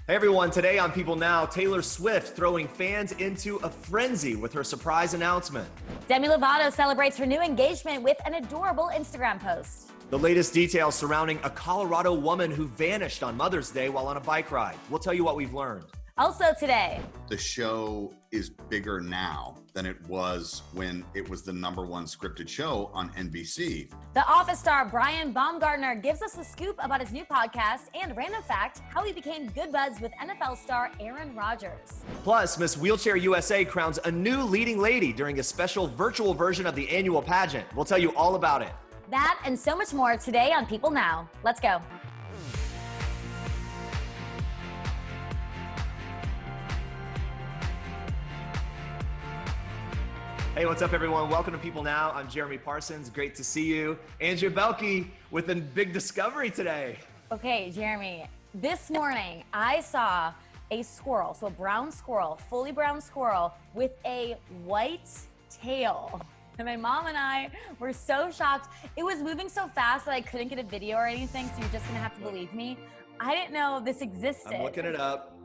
Hey everyone, today on People Now, Taylor Swift throwing fans into a frenzy with her surprise announcement. Demi Lovato celebrates her new engagement with an adorable Instagram post. The latest details surrounding a Colorado woman who vanished on Mother's Day while on a bike ride. We'll tell you what we've learned. Also today, the show is bigger now than it was when it was the #1 scripted show on NBC. The Office star Brian Baumgartner gives us a scoop about his new podcast, and random fact, how he became good buds with NFL star Aaron Rodgers. Plus, Miss Wheelchair USA crowns a new leading lady during a special virtual version of the annual pageant. We'll tell you all about it. That and so much more today on People Now. Let's go. Hey, what's up, everyone? Welcome to People Now. I'm Jeremy Parsons. Great to see you. Andrea Boehlke with a big discovery today. Okay, Jeremy, this morning I saw a squirrel, so a brown squirrel, fully brown squirrel with a white tail. And my mom and I were so shocked. It was moving so fast that I couldn't get a video or anything, so you're just gonna have to believe me. I didn't know this existed. I'm looking it up.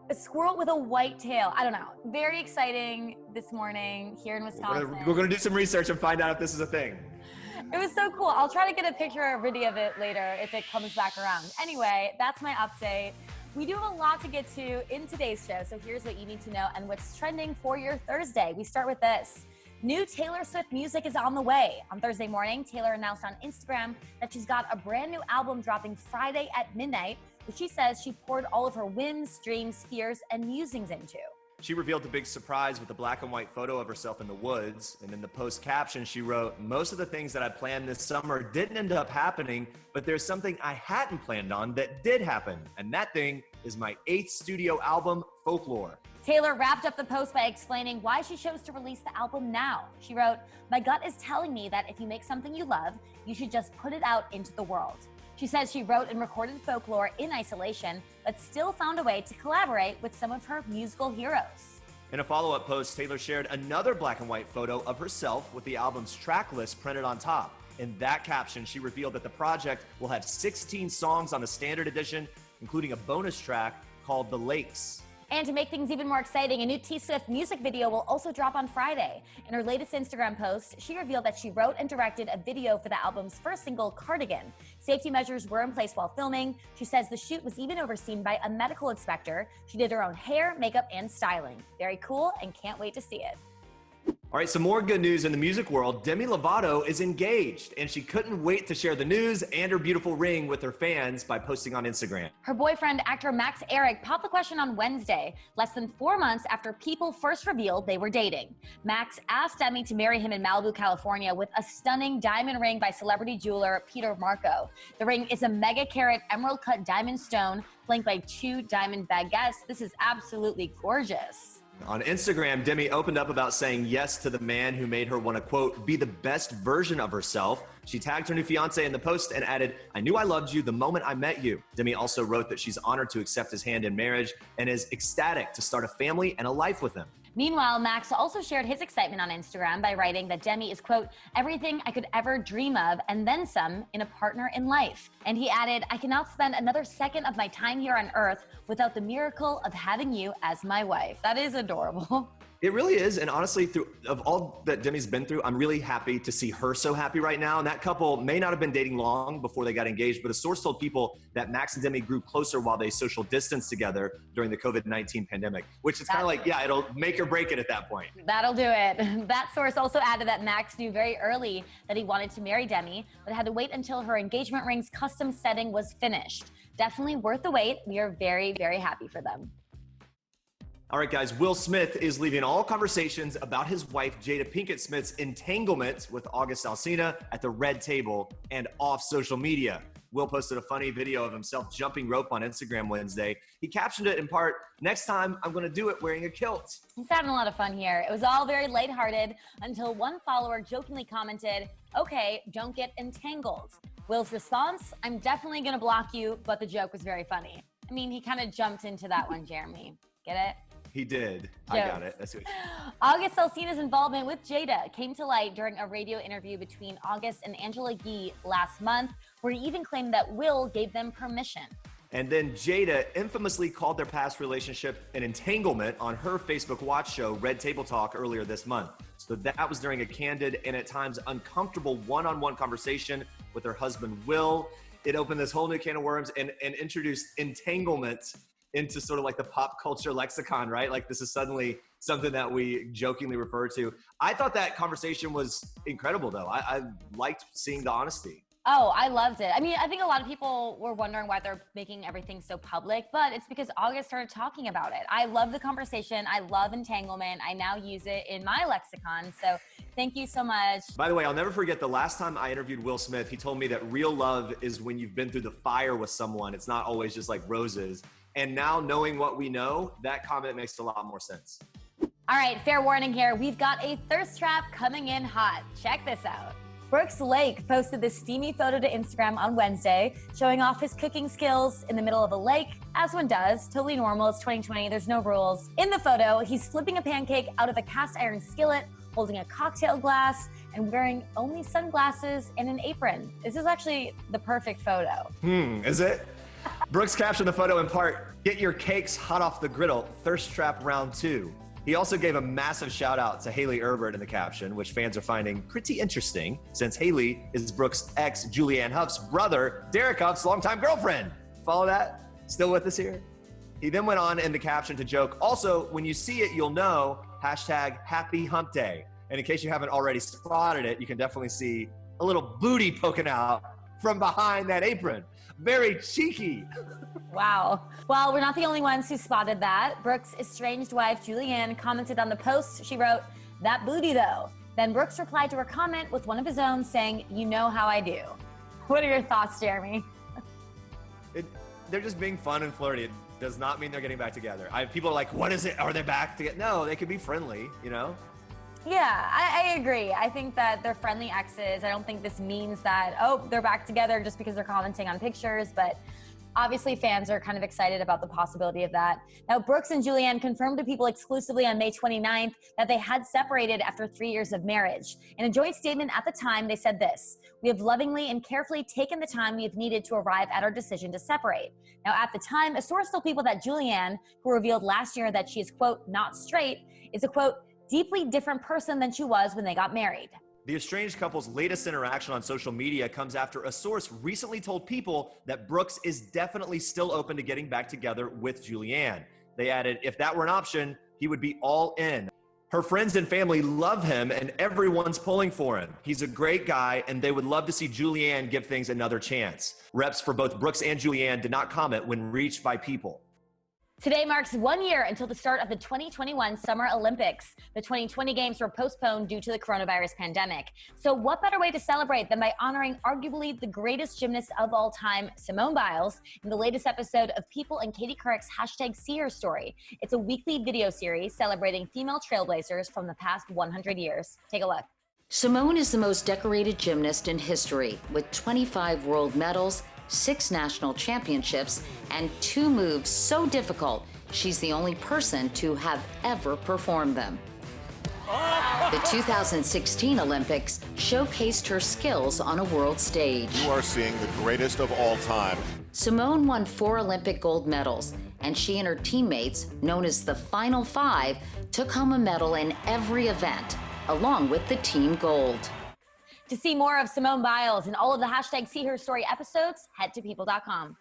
A squirrel with a white tail. I don't know. Very exciting this morning here in Wisconsin. We're gonna do some research and find out if this is a thing. It was so cool. I'll try to get a picture or a video of it later if it comes back around. Anyway, that's my update. We do have a lot to get to in today's show, so here's what you need to know and what's trending for your Thursday. We start with this. New Taylor Swift music is on the way. On Thursday morning, Taylor announced on Instagram that she's got a brand new album dropping Friday at midnight, which she says she poured all of her whims, dreams, fears, and musings into. She revealed the big surprise with a black and white photo of herself in the woods. And in the post caption, she wrote, "Most of the things that I planned this summer didn't end up happening, but there's something I hadn't planned on that did happen. And that thing is my 8th studio album, Folklore." Taylor wrapped up the post by explaining why she chose to release the album now. She wrote, "My gut is telling me that if you make something you love, you should just put it out into the world." She says she wrote and recorded Folklore in isolation, but still found a way to collaborate with some of her musical heroes. In a follow-up post, Taylor shared another black and white photo of herself with the album's track list printed on top. In that caption, she revealed that the project will have 16 songs on the standard edition, including a bonus track called The Lakes. And to make things even more exciting, a new T-Swift music video will also drop on Friday. In her latest Instagram post, she revealed that she wrote and directed a video for the album's first single, Cardigan. Safety measures were in place while filming. She says the shoot was even overseen by a medical inspector. She did her own hair, makeup, and styling. Very cool, and can't wait to see it. All right, some more good news in the music world. Demi Lovato is engaged, and she couldn't wait to share the news and her beautiful ring with her fans by posting on Instagram. Her boyfriend, actor Max Ehrich, popped the question on Wednesday, less than 4 months after People first revealed they were dating. Max asked Demi to marry him in Malibu, California, with a stunning diamond ring by celebrity jeweler Peter Marco. The ring is a mega-carat emerald-cut diamond stone flanked by 2 diamond baguettes. This is absolutely gorgeous. On Instagram, Demi opened up about saying yes to the man who made her want to, quote, be the best version of herself. She tagged her new fiance in the post and added, "I knew I loved you the moment I met you." Demi also wrote that she's honored to accept his hand in marriage and is ecstatic to start a family and a life with him. Meanwhile, Max also shared his excitement on Instagram by writing that Demi is, quote, everything I could ever dream of and then some in a partner in life. And he added, "I cannot spend another second of my time here on earth without the miracle of having you as my wife." That is adorable. It really is, and honestly, of all that Demi's been through, I'm really happy to see her so happy right now. And that couple may not have been dating long before they got engaged, but a source told People that Max and Demi grew closer while they social distanced together during the COVID-19 pandemic, which is kind of like, yeah, it'll make or break it at that point. That'll do it. That source also added that Max knew very early that he wanted to marry Demi, but had to wait until her engagement ring's custom setting was finished. Definitely worth the wait. We are very, very happy for them. All right, guys, Will Smith is leaving all conversations about his wife, Jada Pinkett Smith's entanglement with August Alsina at the red table and off social media. Will posted a funny video of himself jumping rope on Instagram Wednesday. He captioned it in part, "Next time, I'm going to do it wearing a kilt." He's having a lot of fun here. It was all very lighthearted until one follower jokingly commented, "Okay, don't get entangled." Will's response, "I'm definitely going to block you," but the joke was very funny. I mean, he kind of jumped into that one, Jeremy. Get it? He did. I got it. That's what August Alsina's involvement with Jada came to light during a radio interview between August and Angela Yee last month, where he even claimed that Will gave them permission. And then Jada infamously called their past relationship an entanglement on her Facebook Watch show, Red Table Talk, earlier this month. So that was during a candid and at times uncomfortable one-on-one conversation with her husband, Will. It opened this whole new can of worms and introduced entanglement into sort of like the pop culture lexicon, right? Like this is suddenly something that we jokingly refer to. I thought that conversation was incredible, though. I liked seeing the honesty. Oh, I loved it. I mean, I think a lot of people were wondering why they're making everything so public, but it's because August started talking about it. I love the conversation. I love entanglement. I now use it in my lexicon. So thank you so much. By the way, I'll never forget the last time I interviewed Will Smith, he told me that real love is when you've been through the fire with someone. It's not always just like roses. And now knowing what we know, that comment makes a lot more sense. All right, fair warning here. We've got a thirst trap coming in hot. Check this out. Brooks Lake posted this steamy photo to Instagram on Wednesday, showing off his cooking skills in the middle of a lake, as one does. Totally normal. It's 2020. There's no rules. In the photo, he's flipping a pancake out of a cast iron skillet, holding a cocktail glass, and wearing only sunglasses and an apron. This is actually the perfect photo. Is it? Brooks captioned the photo in part, "Get your cakes hot off the griddle, thirst trap round 2." He also gave a massive shout out to Haley Erbert in the caption, which fans are finding pretty interesting since Haley is Brooks' ex Julianne Hough's brother, Derek Hough's longtime girlfriend. Follow that? Still with us here? He then went on in the caption to joke, "Also, when you see it, you'll know, #happy hump day." And in case you haven't already spotted it, you can definitely see a little booty poking out from behind that apron. Very cheeky. Wow. Well, we're not the only ones who spotted that. Brooks' estranged wife, Julianne, commented on the post. She wrote, "That booty though." Then Brooks replied to her comment with one of his own saying, "You know how I do." What are your thoughts, Jeremy? They're just being fun and flirty. It does not mean they're getting back together. People are like, what is it? Are they back together? No, they could be friendly, you know? Yeah, I agree. I think that they're friendly exes. I don't think this means that, oh, they're back together just because they're commenting on pictures, but obviously fans are kind of excited about the possibility of that. Now, Brooks and Julianne confirmed to People exclusively on May 29th that they had separated after 3 years of marriage. In a joint statement at the time, they said this: "We have lovingly and carefully taken the time we have needed to arrive at our decision to separate." Now, at the time, a source told People that Julianne, who revealed last year that she is, quote, "not straight," is a, quote, "deeply different person than she was when they got married." The estranged couple's latest interaction on social media comes after a source recently told People that Brooks is definitely still open to getting back together with Julianne. They added, if that were an option, he would be all in. Her friends and family love him and everyone's pulling for him. He's a great guy and they would love to see Julianne give things another chance. Reps for both Brooks and Julianne did not comment when reached by People. Today marks 1 year until the start of the 2021 Summer Olympics. The 2020 games were postponed due to the coronavirus pandemic. So what better way to celebrate than by honoring arguably the greatest gymnast of all time, Simone Biles, in the latest episode of People and Katie Couric's #See Her Story. It's a weekly video series celebrating female trailblazers from the past 100 years. Take a look. Simone is the most decorated gymnast in history, with 25 world medals, 6 national championships, and 2 moves so difficult, she's the only person to have ever performed them. The 2016 Olympics showcased her skills on a world stage. You are seeing the greatest of all time. Simone won 4 Olympic gold medals, and she and her teammates, known as the Final Five, took home a medal in every event, along with the team gold. To see more of Simone Biles and all of the #See Her Story episodes, head to people.com.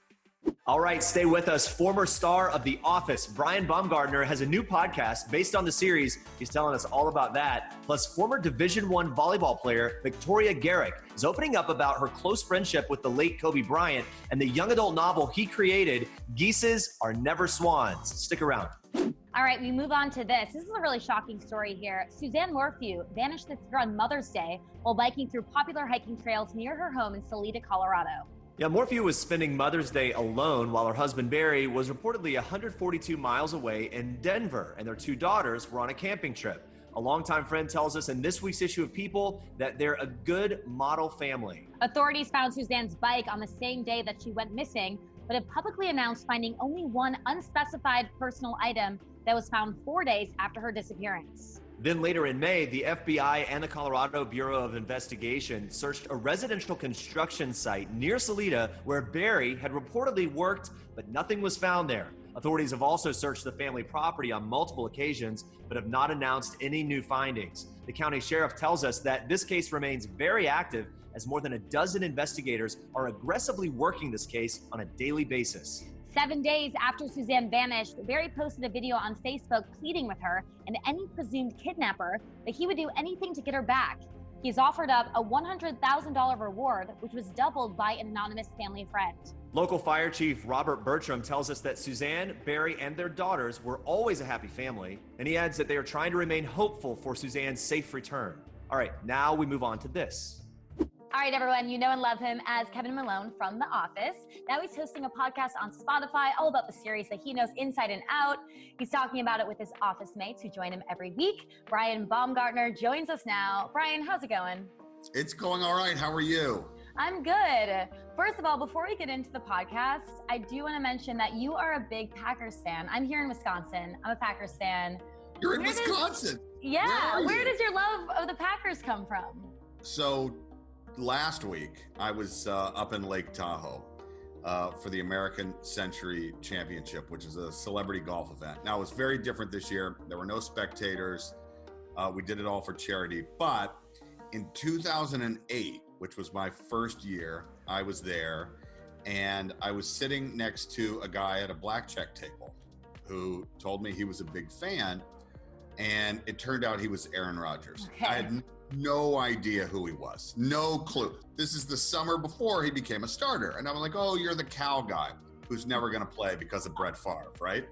All right, stay with us. Former star of The Office, Brian Baumgartner, has a new podcast based on the series. He's telling us all about that. Plus, former Division I volleyball player Victoria Garrick is opening up about her close friendship with the late Kobe Bryant and the young adult novel he created, Geeses Are Never Swans. Stick around. All right, we move on to this. This is a really shocking story here. Suzanne Morphew vanished this year on Mother's Day while biking through popular hiking trails near her home in Salida, Colorado. Yeah, Morphew was spending Mother's Day alone while her husband Barry was reportedly 142 miles away in Denver, and their 2 daughters were on a camping trip. A longtime friend tells us in this week's issue of People that they're a good model family. Authorities found Suzanne's bike on the same day that she went missing, but have publicly announced finding only one unspecified personal item that was found 4 days after her disappearance. Then later in May, the FBI and the Colorado Bureau of Investigation searched a residential construction site near Salida where Barry had reportedly worked, but nothing was found there. Authorities have also searched the family property on multiple occasions, but have not announced any new findings. The county sheriff tells us that this case remains very active as more than a dozen investigators are aggressively working this case on a daily basis. 7 days after Suzanne vanished, Barry posted a video on Facebook pleading with her and any presumed kidnapper that he would do anything to get her back. He's offered up a $100,000 reward, which was doubled by an anonymous family friend. Local Fire Chief Robert Bertram tells us that Suzanne, Barry, and their daughters were always a happy family, and he adds that they are trying to remain hopeful for Suzanne's safe return. All right, now we move on to this. All right, everyone, you know and love him as Kevin Malone from The Office. Now he's hosting a podcast on Spotify all about the series that he knows inside and out. He's talking about it with his office mates who join him every week. Brian Baumgartner joins us now. Brian, how's it going? It's going all right. How are you? I'm good. First of all, before we get into the podcast, I do want to mention that you are a big Packers fan. I'm here in Wisconsin. I'm a Packers fan. You're in Wisconsin? Where does your love of the Packers come from? So last week, I was up in Lake Tahoe for the American Century Championship, which is a celebrity golf event. Now, it was very different this year. There were no spectators. We did it all for charity. But in 2008, which was my first year, I was there, and I was sitting next to a guy at a blackjack table who told me he was a big fan, and it turned out he was Aaron Rodgers. Okay. I had no idea who he was. No clue. This is the summer before he became a starter. And I'm like, oh, you're the Cal guy who's never going to play because of Brett Favre, right?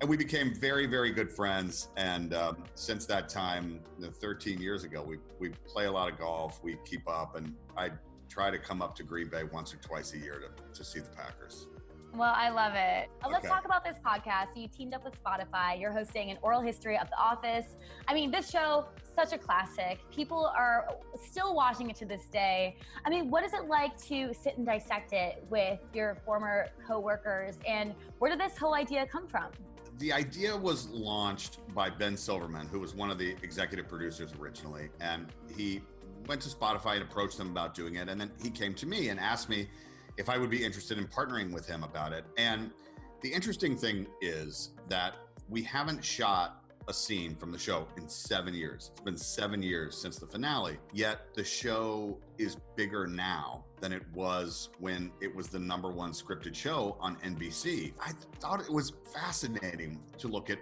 And we became very, very good friends. And since that time, 13 years ago, we play a lot of golf. We keep up. And I try to come up to Green Bay once or twice a year to see the Packers. Well, I love it. Let's Okay. talk about this podcast. You teamed up with Spotify. You're hosting an oral history of The Office. I mean, this show, such a classic. People are still watching it to this day. I mean, what is it like to sit and dissect it with your former coworkers? And where did this whole idea come from? The idea was launched by Ben Silverman, who was one of the executive producers originally. And he went to Spotify and approached them about doing it. And then he came to me and asked me if I would be interested in partnering with him about it. And the interesting thing is that we haven't shot a scene from the show in 7 years. It's been 7 years since the finale, yet the show is bigger now than it was when it was the #1 scripted show on NBC. I thought it was fascinating to look at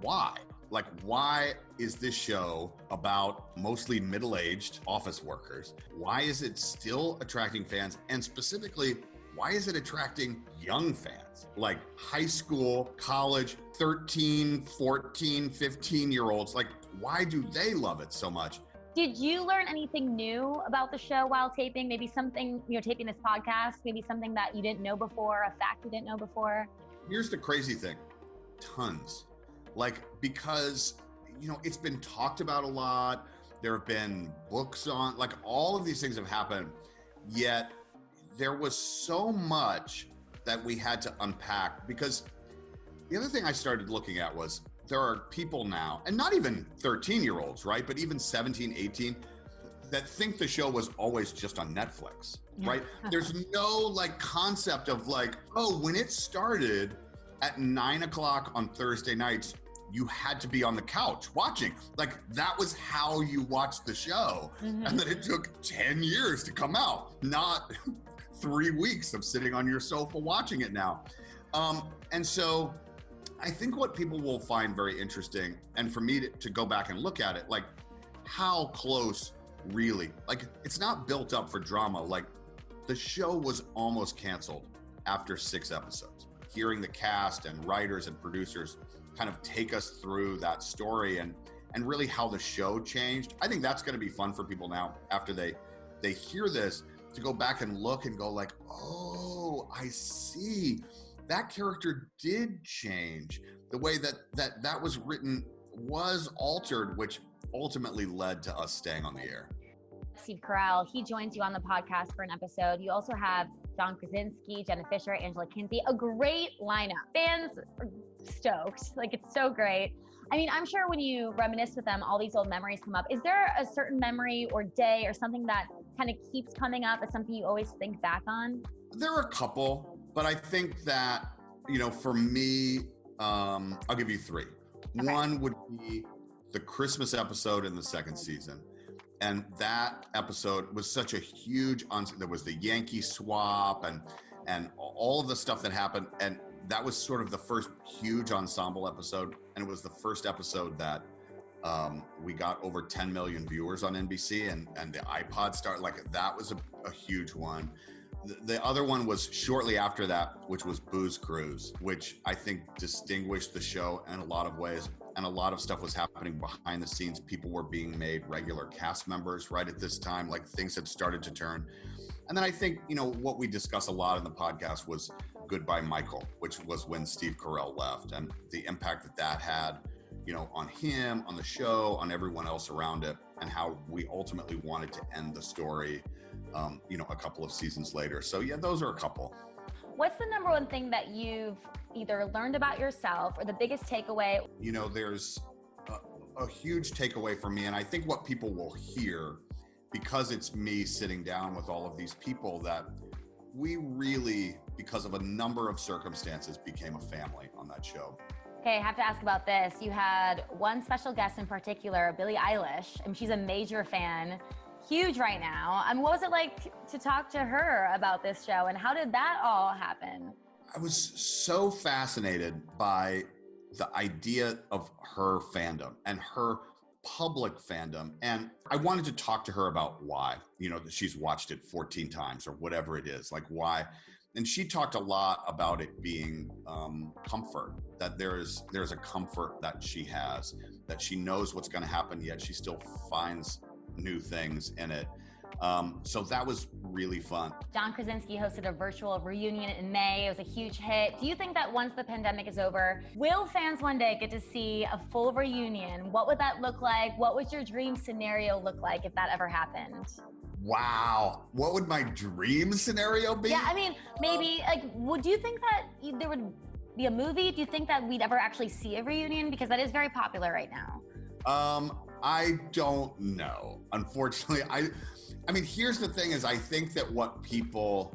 why. Like, why is this show about mostly middle-aged office workers? Why is it still attracting fans? And specifically, why is it attracting young fans? Like high school, college, 13, 14, 15-year-olds. Like, why do they love it so much? Did you learn anything new about the show while taping? Maybe something, taping this podcast, maybe something that you didn't know before, a fact you didn't know before? Here's the crazy thing. Tons. Like, because, it's been talked about a lot. There have been books on, like, all of these things have happened. Yet there was so much that we had to unpack, because the other thing I started looking at was there are people now, and not even 13-year-olds, right? But even 17, 18, that think the show was always just on Netflix, right? There's no concept of when it started at 9 o'clock on Thursday nights, you had to be on the couch watching. That was how you watched the show. Mm-hmm. And then it took 10 years to come out, not 3 weeks of sitting on your sofa watching it now. And so I think what people will find very interesting, and for me to go back and look at it, how close really, it's not built up for drama. The show was almost canceled after 6 episodes. Hearing the cast and writers and producers kind of take us through that story and really how the show changed. I think that's going to be fun for people now after they hear this, to go back and look and go oh, I see. That character did change. The way that was written was altered, which ultimately led to us staying on the air. Steve Carell, he joins you on the podcast for an episode. You also have John Krasinski, Jenna Fisher, Angela Kinsey, a great lineup. Fans are stoked. It's so great. I mean, I'm sure when you reminisce with them, all these old memories come up. Is there a certain memory or day or something that kind of keeps coming up as something you always think back on? There are a couple, but I think that, for me, I'll give you three. Okay. One would be the Christmas episode in the second season. And that episode was such a huge, there was the Yankee swap and all of the stuff that happened. And that was sort of the first huge ensemble episode. And it was the first episode that we got over 10 million viewers on NBC and the iPod started, that was a huge one. The other one was shortly after that, which was Booze Cruise, which I think distinguished the show in a lot of ways. And a lot of stuff was happening behind the scenes. People were being made regular cast members right at this time, things had started to turn. And then I think, what we discuss a lot in the podcast was Goodbye Michael, which was when Steve Carell left, and the impact that had, on him, on the show, on everyone else around it, and how we ultimately wanted to end the story, a couple of seasons later. So yeah, those are a couple. What's the number one thing that you've either learned about yourself or the biggest takeaway? There's a huge takeaway for me, and I think what people will hear, because it's me sitting down with all of these people, that we really, because of a number of circumstances, became a family on that show. Okay, I have to ask about this. You had one special guest in particular, Billie Eilish. I mean, she's a major fan, huge right now. I mean, what was it like to talk to her about this show, and how did that all happen? I was so fascinated by the idea of her fandom and her public fandom. And I wanted to talk to her about why, that she's watched it 14 times or whatever it is, why. And she talked a lot about it being comfort, that there's a comfort that she has, that she knows what's going to happen, yet she still finds new things in it. So that was really fun. John Krasinski hosted a virtual reunion in May. It was a huge hit. Do you think that once the pandemic is over, will fans one day get to see a full reunion? What would that look like? What would your dream scenario look like if that ever happened? Wow. What would my dream scenario be? Yeah, I mean, maybe, do you think that there would be a movie? Do you think that we'd ever actually see a reunion? Because that is very popular right now. I don't know. Unfortunately, I mean, here's the thing is I think what people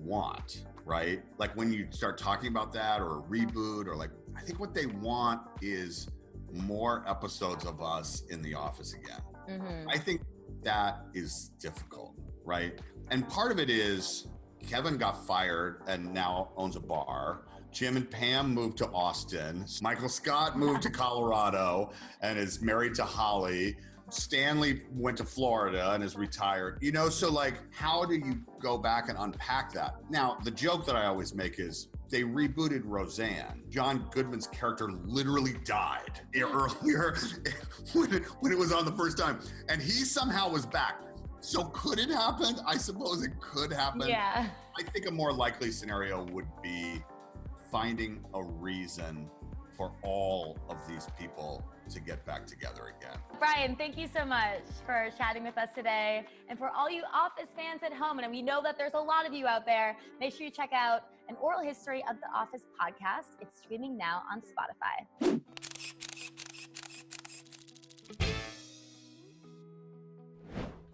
want, right? When you start talking about that or a reboot or I think what they want is more episodes of us in the office again. Mm-hmm. I think that is difficult, right? And part of it is Kevin got fired and now owns a bar. Jim and Pam moved to Austin. Michael Scott moved to Colorado and is married to Holly. Stanley went to Florida and is retired. So how do you go back and unpack that? Now, the joke that I always make is they rebooted Roseanne. John Goodman's character literally died earlier when it was on the first time, and he somehow was back. So could it happen? I suppose it could happen. Yeah. I think a more likely scenario would be finding a reason for all of these people to get back together again. Brian, thank you so much for chatting with us today. And for all you Office fans at home, and we know that there's a lot of you out there, make sure you check out An Oral History of the Office podcast. It's streaming now on Spotify.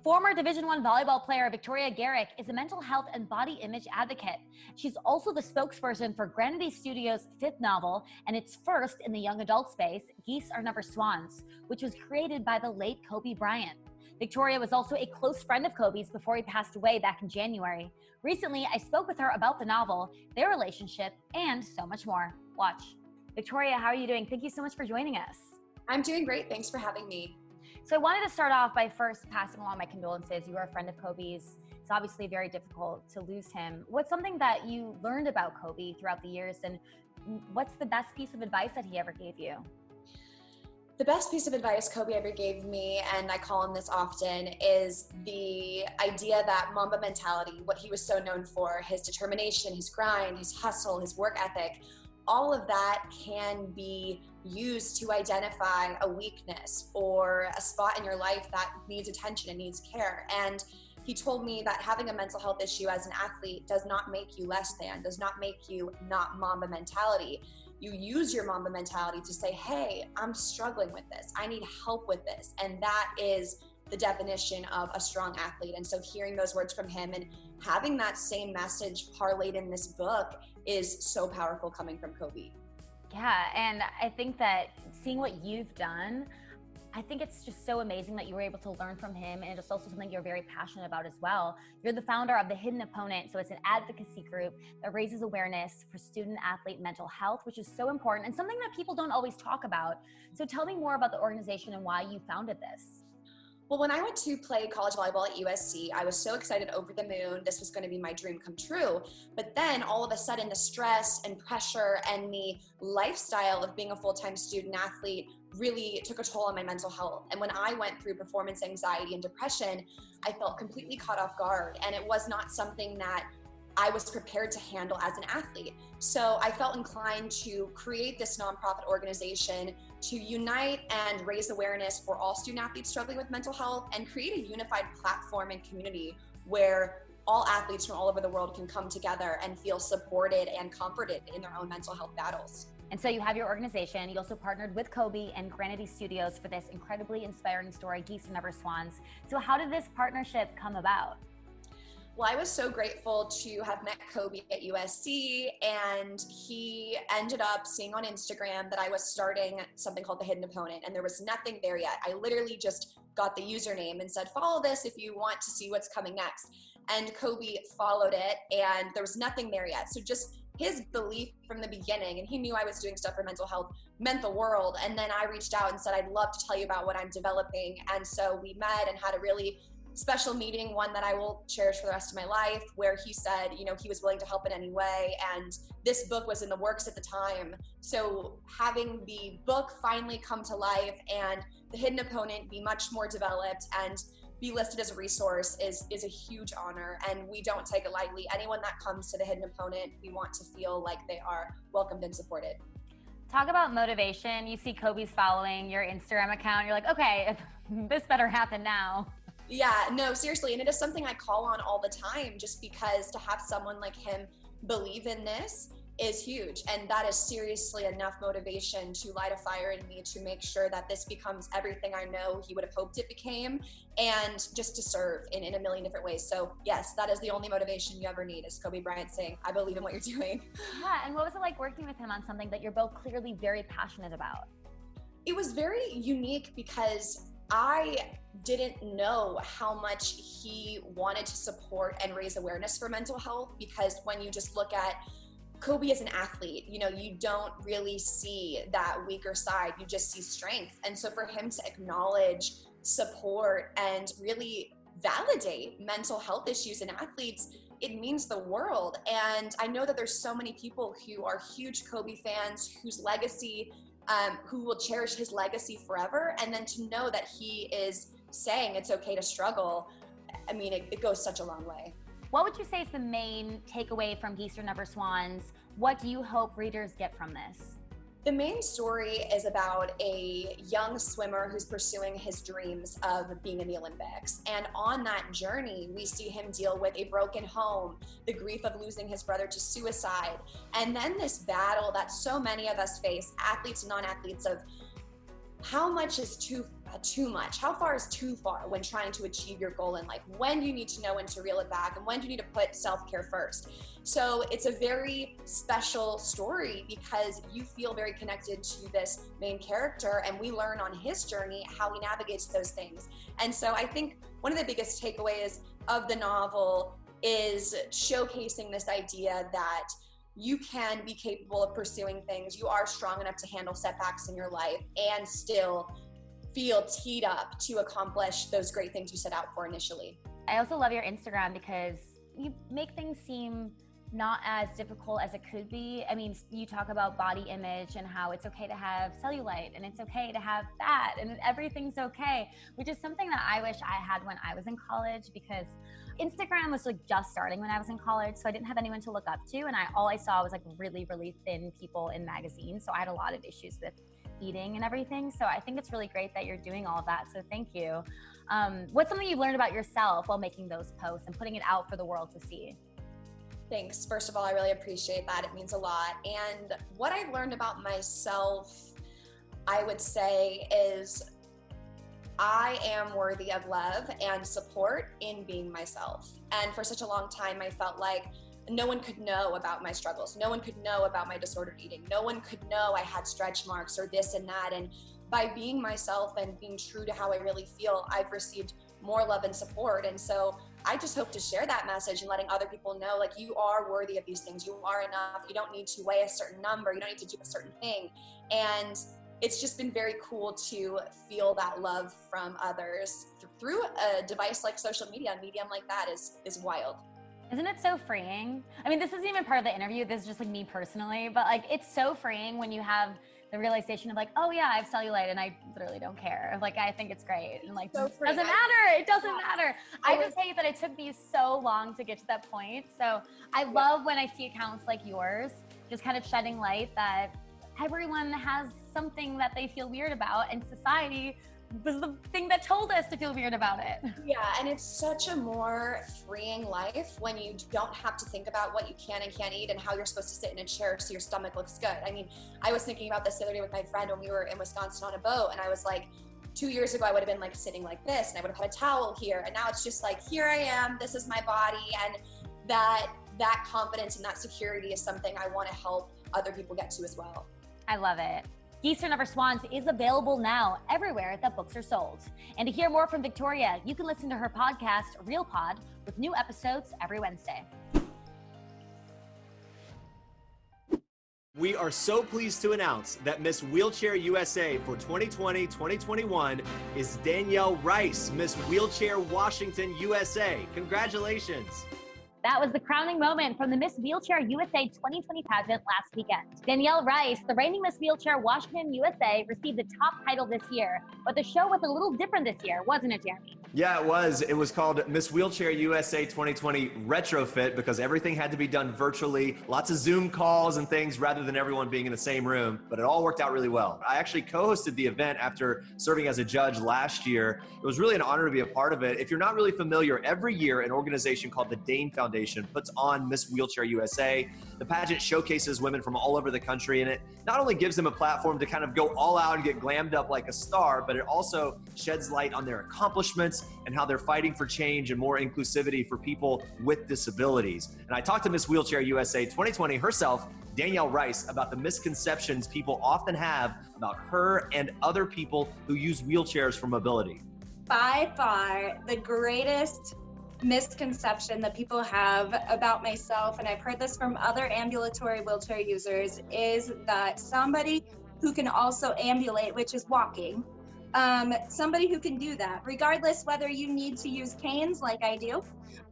Former Division I volleyball player Victoria Garrick is a mental health and body image advocate. She's also the spokesperson for Granity Studios' fifth novel, and its first in the young adult space, Geese Are Never Swans, which was created by the late Kobe Bryant. Victoria was also a close friend of Kobe's before he passed away back in January. Recently, I spoke with her about the novel, their relationship, and so much more. Watch. Victoria, how are you doing? Thank you so much for joining us. I'm doing great. Thanks for having me. So I wanted to start off by first passing along my condolences. You are a friend of Kobe's. It's obviously very difficult to lose him. What's something that you learned about Kobe throughout the years, and what's the best piece of advice that he ever gave you? The best piece of advice Kobe ever gave me, and I call him this often, is the idea that Mamba mentality, what he was so known for, his determination, his grind, his hustle, his work ethic, all of that can be used to identify a weakness or a spot in your life that needs attention and needs care. And he told me that having a mental health issue as an athlete does not make you less than, does not make you not Mamba mentality. You use your Mamba mentality to say, hey, I'm struggling with this. I need help with this. And that is the definition of a strong athlete. And so hearing those words from him and having that same message parlayed in this book is so powerful coming from Kobe. Yeah, and I think that seeing what you've done, I think it's just so amazing that you were able to learn from him, and it's also something you're very passionate about as well. You're the founder of The Hidden Opponent, so it's an advocacy group that raises awareness for student-athlete mental health, which is so important and something that people don't always talk about. So tell me more about the organization and why you founded this. Well, when I went to play college volleyball at USC, I was so excited, over the moon. This was going to be my dream come true. But then all of a sudden, the stress and pressure and the lifestyle of being a full-time student athlete really took a toll on my mental health. And when I went through performance anxiety and depression, I felt completely caught off guard. And it was not something that I was prepared to handle as an athlete. So I felt inclined to create this nonprofit organization to unite and raise awareness for all student athletes struggling with mental health, and create a unified platform and community where all athletes from all over the world can come together and feel supported and comforted in their own mental health battles. And so you have your organization. You also partnered with Kobe and Granity Studios for this incredibly inspiring story, Geese and Never Swans. So how did this partnership come about? Well, I was so grateful to have met Kobe at USC, and he ended up seeing on Instagram that I was starting something called The Hidden Opponent, and there was nothing there yet. I literally just got the username and said, follow this if you want to see what's coming next. And Kobe followed it, and there was nothing there yet. So just his belief from the beginning, and he knew I was doing stuff for mental health, meant the world. And then I reached out and said, I'd love to tell you about what I'm developing. And so we met and had a really special meeting, one that I will cherish for the rest of my life, where he said, you know, he was willing to help in any way. And this book was in the works at the time. So having the book finally come to life and The Hidden Opponent be much more developed and be listed as a resource is a huge honor. And we don't take it lightly. Anyone that comes to The Hidden Opponent, we want to feel like they are welcomed and supported. Talk about motivation. You see Kobe's following your Instagram account. You're like, okay, this better happen now. Yeah, no, seriously. And it is something I call on all the time, just because to have someone like him believe in this is huge. And that is seriously enough motivation to light a fire in me to make sure that this becomes everything I know he would have hoped it became, and just to serve in a million different ways. So yes, that is the only motivation you ever need, is Kobe Bryant saying, I believe in what you're doing. Yeah, and what was it like working with him on something that you're both clearly very passionate about? It was very unique because I didn't know how much he wanted to support and raise awareness for mental health, because when you just look at Kobe as an athlete, you know, you don't really see that weaker side, you just see strength. And so for him to acknowledge, support, and really validate mental health issues in athletes, it means the world. And I know that there's so many people who are huge Kobe fans, whose legacy, who will cherish his legacy forever. And then to know that he is saying it's okay to struggle, I mean, it goes such a long way. What would you say is the main takeaway from Geese or Never Swans? What do you hope readers get from this? The main story is about a young swimmer who's pursuing his dreams of being in the Olympics. And on that journey, we see him deal with a broken home, the grief of losing his brother to suicide, and then this battle that so many of us face, athletes and non-athletes, of how much is too much? How far is too far when trying to achieve your goal in life? When do you need to know when to reel it back, and when do you need to put self-care first? So it's a very special story because you feel very connected to this main character, and we learn on his journey how he navigates those things. And so I think one of the biggest takeaways of the novel is showcasing this idea that you can be capable of pursuing things. You are strong enough to handle setbacks in your life and still feel teed up to accomplish those great things you set out for initially. I also love your Instagram because you make things seem not as difficult as it could be. I mean, you talk about body image and how it's okay to have cellulite and it's okay to have fat and everything's okay, which is something that I wish I had when I was in college, because Instagram was like just starting when I was in college, so I didn't have anyone to look up to, and all I saw was like really, really thin people in magazines. So I had a lot of issues with eating and everything. So I think it's really great that you're doing all of that. So thank you. What's something you've learned about yourself while making those posts and putting it out for the world to see? Thanks. First of all, I really appreciate that. It means a lot. And what I've learned about myself, I would say, is I am worthy of love and support in being myself. And for such a long time, I felt like no one could know about my struggles. No one could know about my disordered eating. No one could know I had stretch marks or this and that. And by being myself and being true to how I really feel, I've received more love and support. And so I just hope to share that message and letting other people know, like, you are worthy of these things. You are enough. You don't need to weigh a certain number. You don't need to do a certain thing. And it's just been very cool to feel that love from others through a device like social media. A medium like that is wild. Isn't it so freeing? I mean, this isn't even part of the interview. This is just like me personally, but like, it's so freeing when you have the realization of like, oh yeah, I have cellulite and I literally don't care. Like, I think it's great. And like, so doesn't matter. It doesn't matter. I just hate that it took me so long to get to that point. So I love when I see accounts like yours, just kind of shedding light that everyone has something that they feel weird about, and society was the thing that told us to feel weird about it. Yeah, and it's such a more freeing life when you don't have to think about what you can and can't eat and how you're supposed to sit in a chair so your stomach looks good. I mean, I was thinking about this the other day with my friend when we were in Wisconsin on a boat, and I was like, 2 years ago, I would have been like sitting like this, and I would have had a towel here, and now it's just like, here I am, this is my body, and that confidence and that security is something I want to help other people get to as well. I love it. Geese Are Never Swans is available now everywhere that books are sold. And to hear more from Victoria, you can listen to her podcast, Real Pod, with new episodes every Wednesday. We are so pleased to announce that Miss Wheelchair USA for 2020-2021 is Danielle Rice, Miss Wheelchair Washington USA. Congratulations. That was the crowning moment from the Miss Wheelchair USA 2020 pageant last weekend. Danielle Rice, the reigning Miss Wheelchair Washington USA, received the top title this year, but the show was a little different this year, wasn't it, Jeremy? Yeah, it was. It was called Miss Wheelchair USA 2020 Retrofit because everything had to be done virtually, lots of Zoom calls and things rather than everyone being in the same room, but it all worked out really well. I actually co-hosted the event after serving as a judge last year. It was really an honor to be a part of it. If you're not really familiar, every year an organization called the Dane Foundation puts on Miss Wheelchair USA. The pageant showcases women from all over the country, and it not only gives them a platform to kind of go all out and get glammed up like a star, but it also sheds light on their accomplishments and how they're fighting for change and more inclusivity for people with disabilities. And I talked to Miss Wheelchair USA 2020 herself, Danielle Rice, about the misconceptions people often have about her and other people who use wheelchairs for mobility. By far, the greatest misconception that people have about myself, and I've heard this from other ambulatory wheelchair users, is that somebody who can also ambulate, which is walking, somebody who can do that, regardless whether you need to use canes like I do,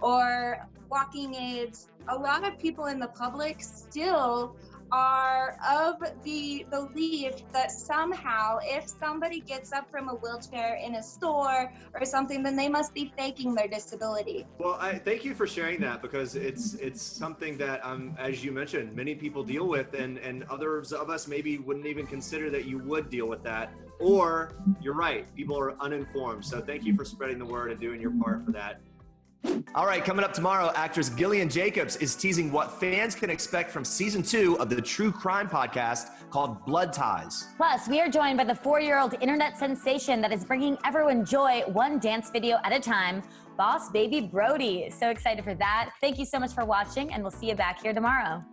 or walking aids, a lot of people in the public still are of the belief that somehow if somebody gets up from a wheelchair in a store or something, then they must be faking their disability. Well, I thank you for sharing that because it's something that, as you mentioned, many people deal with, and others of us maybe wouldn't even consider that you would deal with that. Or you're right, people are uninformed. So thank you for spreading the word and doing your part for that. All right, coming up tomorrow, actress Gillian Jacobs is teasing what fans can expect from season 2 of the true crime podcast called Blood Ties. Plus, we are joined by the 4-year-old internet sensation that is bringing everyone joy one dance video at a time, Boss Baby Brody. So excited for that. Thank you so much for watching, and we'll see you back here tomorrow.